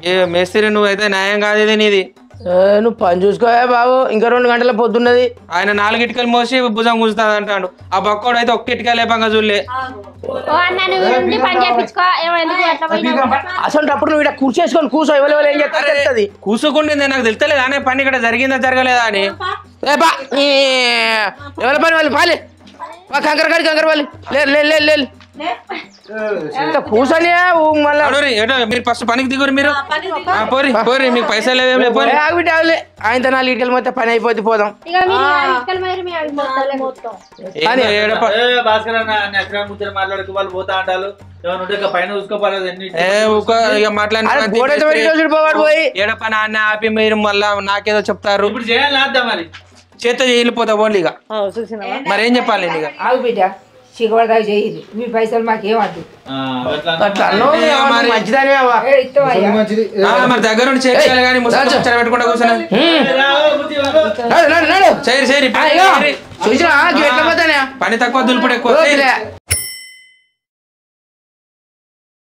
ఏ మేస్త్రి నువ్వైతే న్యాయం కాదు ఇది నీది. నువ్వు పని చూసుకోవా బాబు, ఇంకా 2 గంటల పొద్దున్నది. ఆయన 4 ఇటుకలు మోసి భుజం గుంజుతుంది అంటాడు. ఆ బక్కోడు అయితే ఒక్క ఇటుక లేపంగా చూడలే. అసలు నువ్వు ఇక్కడ కూర్చేసుకొని కూర్చో, ఎవరు ఏం చెప్తారు కూసుకుంటుంది నాకు తెలుస్తలేదు అనే పని ఇక్కడ జరిగిందా జరగలేదా అని. ఎవరి పని వాళ్ళు పాలి కంకరకాడి కంకరపాలి లేదు కూర్చొని మీరు ఫస్ట్ పనికి దిగురు. మీరు పోరి పోరి మీకు పైసలు ఆయనతో 4 ఇటుకలు మొత్తం పని అయిపోతే పోదాం. ఏడ పని అన్న ఆపి మీరు మళ్ళా నాకేదో చెప్తారు. చేత వెళ్ళిపోతా ఓన్లీగా. మరి ఏం చెప్పాలి ఇక చిగబడదాకా చేయదు. మీ పైసలు మాకేమద్దు. మంచిదాని మరి దగ్గర ఉండి చేయాలి కానీ ముసలి పెట్టుకుంటా కూర్చున్నా. పని తక్కువ దులుపుడు ఎక్కువ.